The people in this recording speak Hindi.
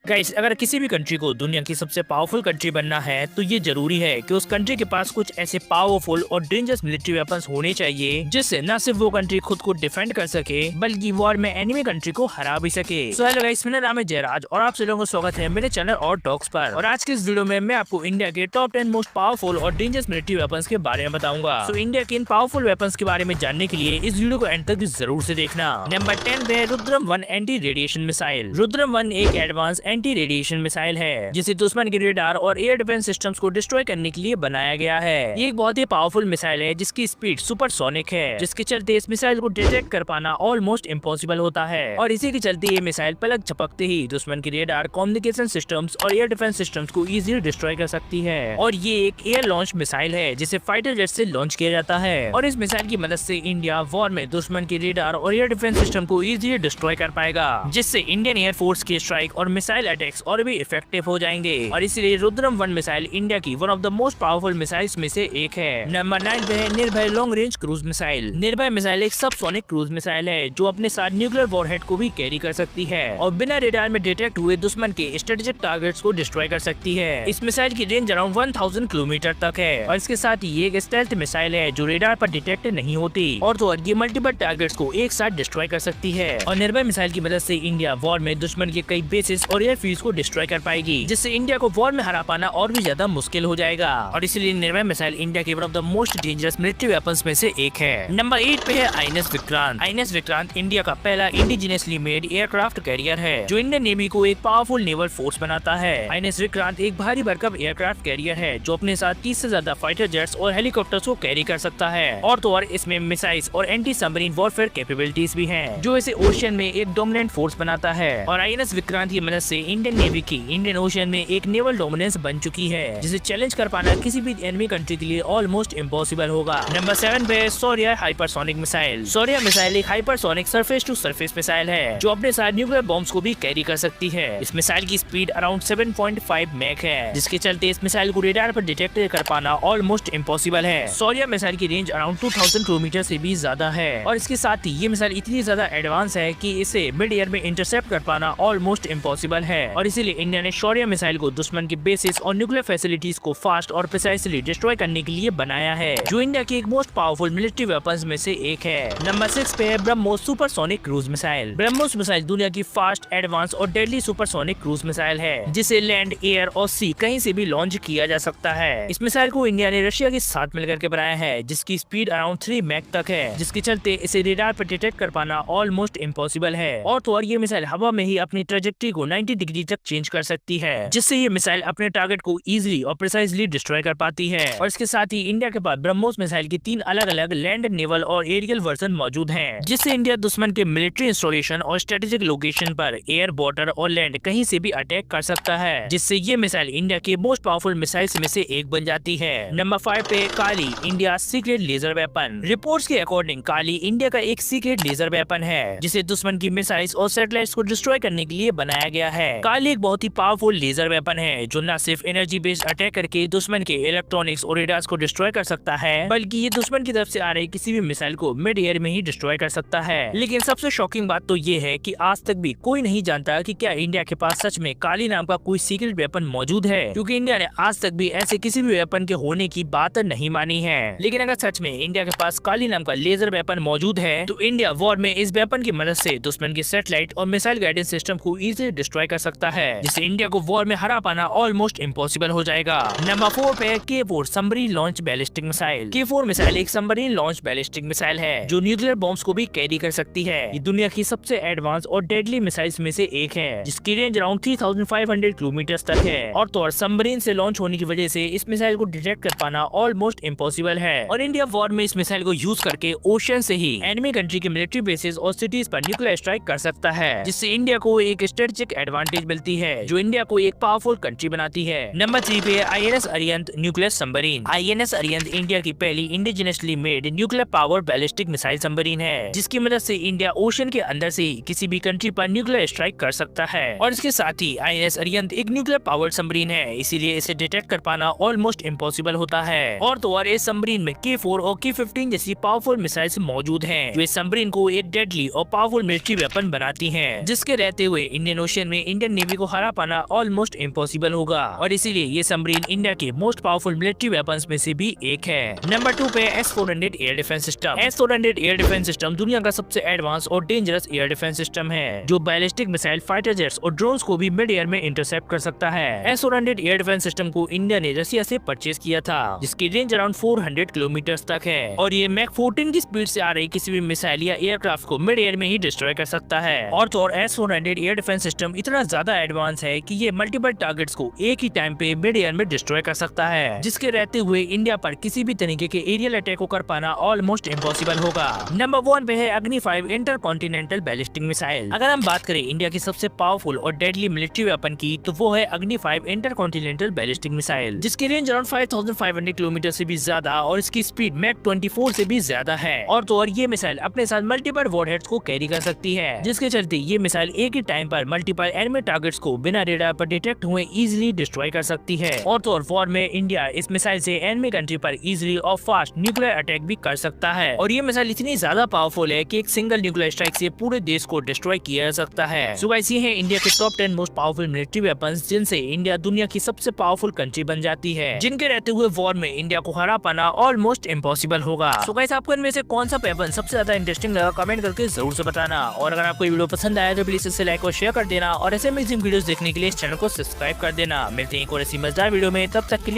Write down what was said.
गाइस, अगर किसी भी कंट्री को दुनिया की सबसे पावरफुल कंट्री बनना है तो ये जरूरी है कि उस कंट्री के पास कुछ ऐसे पावरफुल और डेंजरस मिलिट्री वेपन्स होने चाहिए जिससे न सिर्फ वो कंट्री खुद को डिफेंड कर सके बल्कि वॉर में एनिमी कंट्री को हरा भी सके। सो हेलो गाइस, मेरा नाम है जयराज और आप सभी लोगों को स्वागत है मेरे चैनल और टॉक्स पर। और आज के इस वीडियो में मैं आपको इंडिया के टॉप 10 मोस्ट पावरफुल और डेंजरस मिलिट्री वेपन्स के बारे में बताऊंगा। सो इंडिया के इन पावरफुल वेपन्स के बारे में जानने के लिए इस वीडियो को एंड तक जरूर से देखना। नंबर 10 पे Rudram 1 anti radiation missile. Rudram 1 एक एडवांस एंटी रेडिएशन मिसाइल है जिसे दुश्मन के रेडार और एयर डिफेंस सिस्टम्स को डिस्ट्रॉय करने के लिए बनाया गया है। ये एक बहुत ही पावरफुल मिसाइल है जिसकी स्पीड सुपरसोनिक है, जिसके चलते इस मिसाइल को डिटेक्ट कर पाना ऑलमोस्ट इम्पॉसिबल होता है। और इसी के चलते ये मिसाइल पलक झपकते ही दुश्मन के रेडार, कम्युनिकेशन सिस्टम्स और एयर डिफेंस सिस्टम्स को इजीली डिस्ट्रॉय कर सकती है। और ये एक एयर लॉन्च मिसाइल है जिसे फाइटर जेट से लॉन्च किया जाता है। और इस मिसाइल की मदद से इंडिया वॉर में दुश्मन के रेडार और एयर डिफेंस सिस्टम को इजीली डिस्ट्रॉय कर पाएगा, जिससे इंडियन एयर फोर्स के स्ट्राइक और मिसाइल अटैक्स और भी इफेक्टिव हो जाएंगे। और इसलिए रुद्रम 1 मिसाइल इंडिया की one of the most powerful missiles में से एक है। नंबर 9 पे है निर्भय लॉन्ग रेंज क्रूज मिसाइल। निर्भय मिसाइल एक सबसोनिक क्रूज मिसाइल है जो अपने साथ न्यूक्लियर वॉरहेड को भी कैरी कर सकती है और बिना रेडार में डिटेक्ट हुए दुश्मन के स्ट्रेटेजिक टारगेट्स को डिस्ट्रॉय कर सकती है। इस मिसाइल की रेंज अराउंड 1000 किलोमीटर तक है और इसके साथ ही ये एक स्टेल्थ मिसाइल है जो रेडार पर डिटेक्ट नहीं होती और तो ये मल्टीपल टारगेट्स को एक साथ डिस्ट्रॉय कर सकती है। और निर्भय मिसाइल की मदद से इंडिया वॉर में दुश्मन के कई बेसिस और एयरफील्ड्स को डिस्ट्रॉय कर पाएगी, जिससे इंडिया को वॉर में हरा पाना और भी ज्यादा मुश्किल हो जाएगा। और इसलिए निर्भय मिसाइल इंडिया के one of the most dangerous military weapons में से एक है। नंबर 8 पे है INS Vikrant. INS Vikrant India का पहला इंडिजिनियसली मेड एयरक्राफ्ट कैरियर है जो इंडियन नेवी को एक पावरफुल नेवल फोर्स बनाता है। आईएनएस विक्रांत एक भारी भरकम एयरक्राफ्ट कैरियर है जो अपने साथ 30 से ज्यादा फाइटर जेट्स और हेलीकॉप्टर्स को कैरी कर सकता है। और तो और इसमें मिसाइल्स और एंटी सबमरीन वॉरफेयर कैपेबिलिटीज भी हैं जो इसे ओशियन में एक डोमिनेंट फोर्स बनाता है। और आईएनएस विक्रांत की मदद से इंडियन नेवी की इंडियन ओशियन में एक नेवल डोमिनेंस बन चुकी है, जिसे चैलेंज कर पाना किसी भी एनिमी कंट्री के लिए ऑलमोस्ट इम्पॉसिबल होगा। नंबर 7 पे Shaurya hypersonic missile. Shaurya missile एक hypersonic surface to surface missile है जो अपने साथ न्यूक्लियर बॉम्ब्स को भी कैरी कर सकती है। इस मिसाइल की स्पीड अराउंड 7.5 मैक है, जिसके चलते इस मिसाइल को रेडार पर डिटेक्ट कर पाना ऑलमोस्ट इम्पॉसिबल है। शौर्य मिसाइल की रेंज अराउंड 2000 किलोमीटर से भी ज्यादा है और इसके साथ ही ये मिसाइल इतनी ज्यादा एडवांस है कि इसे मिड एयर में इंटरसेप्ट कर पाना ऑलमोस्ट इम्पॉसिबल है। और इसीलिए इंडिया ने शौर्य मिसाइल को दुश्मन के बेसिस और न्यूक्लियर फैसिलिटीज को फास्ट और प्रिसाइसली डिस्ट्रॉय करने के लिए बनाया है, जो इंडिया की एक मोस्ट पावरफुल मिलिट्री वेपन्स में से एक है। नंबर 6 पे है BrahMos supersonic cruise missile. BrahMos missile दुनिया की फास्ट, एडवांस और डेडली सुपरसोनिक क्रूज मिसाइल है जिसे लैंड, एयर और सी कहीं से भी लॉन्च किया जा सकता है। इस मिसाइल को इंडिया ने रशिया के साथ मिलकर के बनाया है, जिसकी स्पीड अराउंड 3 मैक तक है, जिसके चलते इसे रेडार पर डिटेक्ट कर पाना ऑलमोस्ट इम्पॉसिबल है। और तो और ये मिसाइल हवा में ही अपनी ट्रेजेक्टरी को 90 डिग्री तक चेंज कर सकती है, जिससे ये मिसाइल अपने टारगेट को इजीली और प्रिसाइजली डिस्ट्रॉय कर पाती है। और इसके साथ ही इंडिया के पास ब्रह्मोस मिसाइल की 3 अलग अलग लैंड, नेवल और एरियल वर्जन मौजूद हैं, जिससे इंडिया दुश्मन के मिलिट्री इंस्टॉलेशन और स्ट्रेटेजिक लोकेशन पर एयर, वाटर और लैंड कहीं से भी अटैक कर सकता है, जिससे ये मिसाइल इंडिया के मोस्ट पावरफुल मिसाइल्स में से एक बन जाती है। नंबर 5 पे Kali, India secret laser weapon. Reports के अकॉर्डिंग काली इंडिया का एक सीक्रेट लेजर वेपन है जिसे दुश्मन की मिसाइल्स और सैटेलाइट्स को डिस्ट्रॉय करने के लिए बनाया गया है। काली एक बहुत ही पावरफुल लेजर वेपन है जो न सिर्फ एनर्जी बेस्ड अटैक करके दुश्मन के इलेक्ट्रॉनिक्स और रेडार्स को डिस्ट्रॉय कर सकता है, बल्कि ये दुश्मन की तरफ से आ रही किसी भी मिसाइल को मिड एयर में ही डिस्ट्रॉय कर सकता है। लेकिन सबसे शॉकिंग बात तो ये है कि आज तक भी कोई नहीं जानता कि क्या इंडिया के पास सच में काली नाम का कोई सीक्रेट वेपन मौजूद है, क्योंकि इंडिया ने आज तक भी ऐसे किसी भी वेपन के होने की बात नहीं मानी है। लेकिन अगर सच में इंडिया के पास काली नाम का लेजर वेपन मौजूद है तो इंडिया वॉर में इस वेपन की मदद से दुश्मन की सैटेलाइट और मिसाइल गाइडेंस सिस्टम को इजीली डिस्ट्रॉय कर सकता है, जिससे इंडिया को वॉर में हरा पाना ऑलमोस्ट इम्पॉसिबल हो जाएगा। नंबर 4 पे K4 submarine launch ballistic missile. K4 missile एक सबमरीन लॉन्च बैलिस्टिक मिसाइल है जो न्यूक्लियर बॉम्ब्स को भी कैरी कर सकती है। ये दुनिया की सबसे एडवांस और डेडली मिसाइल्स में से एक है, जिसकी रेंज अराउंड 3500 किलोमीटर तक है। और तो और सबमरीन से लॉन्च होने की वजह से इस मिसाइल को डिटेक्ट कर पाना ऑलमोस्ट इम्पॉसिबल है। और इंडिया वॉर में इस मिसाइल को यूज करके ओशन से ही एनिमी कंट्री के मिलिट्री बेसेस और सिटीज पर न्यूक्लियर स्ट्राइक कर सकता है, जिससे इंडिया को एक स्ट्रेटेजिक एडवांटेज मिलती है जो इंडिया को एक पावरफुल कंट्री बनाती है। नंबर 3 पे INS Arihant nuclear submarine. INS Arihant India की पहली indigenously made nuclear power ballistic missile submarine है, जिसकी मदद से इंडिया ओशन के अंदर से ही किसी भी कंट्री पर न्यूक्लियर स्ट्राइक कर सकता है। और इसके साथ ही आईएनएस अरिहंत एक न्यूक्लियर पावर सबमरीन है, इसीलिए इसे डिटेक्ट कर पाना ऑलमोस्ट इम्पॉसिबल होता है। और तो और इस सबमरीन में K4 और K15 जैसी पावरफुल मिसाइल्स मौजूद हैं जो इस सबमरीन को एक डेडली और पावरफुल मिलिट्री वेपन बनाती हैं, जिसके रहते हुए इंडियन ओशन में इंडियन नेवी को हरा पाना ऑलमोस्ट इम्पॉसिबल होगा और इसीलिए ये सबमरीन इंडिया के मोस्ट पावरफुल मिलिट्री वेपन्स में से भी एक है। नंबर 2 पे S-400 air defence system. S-400 air defence system दुनिया का सबसे एडवांस और डेंजरस एयर डिफेंस सिस्टम है जो बैलिस्टिक मिसाइल, फाइटर जेट्स और ड्रोन्स को भी मिड एयर में इंटरसेप्ट कर सकता है। S-400 एयर डिफेंस सिस्टम को इंडिया ने रसिया से परचेज किया था जिसकी रेंज अराउंड 400 किलोमीटर तक है और ये मैक 14 की स्पीड से आ रही किसी भी मिसाइल या एयरक्राफ्ट को मिड एयर में ही डिस्ट्रॉय कर सकता है। और तो और S-400 एयर डिफेंस सिस्टम इतना ज्यादा एडवांस है कि ये मल्टीपल टारगेट्स को एक ही टाइम पे मिड एयर में डिस्ट्रॉय कर सकता है, जिसके रहते हुए इंडिया पर किसी भी तरीके के एरियल अटैक को कर पाना ऑलमोस्ट इम्पॉसिबल होगा। नंबर 1 पे है अग्नि 5 इंटरकॉन्टिनेंटल बैलिस्टिक मिसाइल। अगर हम बात करें इंडिया की सबसे पावरफुल और डेडली मिलिट्री वेपन की तो वो है अग्नि 5 इंटरकॉन्टिनेंटल बैलिस्टिक मिसाइल, जिसकी रेंज अराउंड 5500 किलोमीटर से भी ज्यादा और इसकी स्पीड मैक 24 से भी ज्यादा है। और तो और ये मिसाइल अपने साथ मल्टीपल वॉरहेड्स को कैरी कर सकती है, जिसके चलते ये मिसाइल एक ही टाइम पर मल्टीपल एनिमी टारगेट्स को बिना रेडार पर डिटेक्ट हुए इजीली डिस्ट्रॉय कर सकती है। और तो और वॉर में इंडिया इस मिसाइल से एनिमी कंट्री पर इजीली और फास्ट न्यूक्लियर अटैक भी कर सकता है और ये मिसाइल इतनी ज्यादा पावरफुल है कि एक सिंगल न्यूक्लियर स्ट्राइक से पूरे देश को डिस्ट्रॉय किया जा सकता है। सो गाइस, ये है इंडिया के top 10 most powerful military weapons जिनसे इंडिया दुनिया की सबसे पावरफुल कंट्री बन जाती है, जिनके रहते हुए वॉर में इंडिया को हरा पाना ऑलमोस्ट इम्पॉसिबल होगा। सो गाइस, आपको इनमें से कौन सा वेपन सबसे ज्यादा इंटरेस्टिंग लगा कमेंट करके जरूर से बताना और अगर आपको ये वीडियो पसंद आया तो प्लीज इसे लाइक और शेयर कर देना और ऐसे अमेजिंग वीडियोस देखने के लिए इस चैनल को सब्सक्राइब कर देना। मिलते हैं एक और ऐसी मजेदार वीडियो में, तब तक के लिए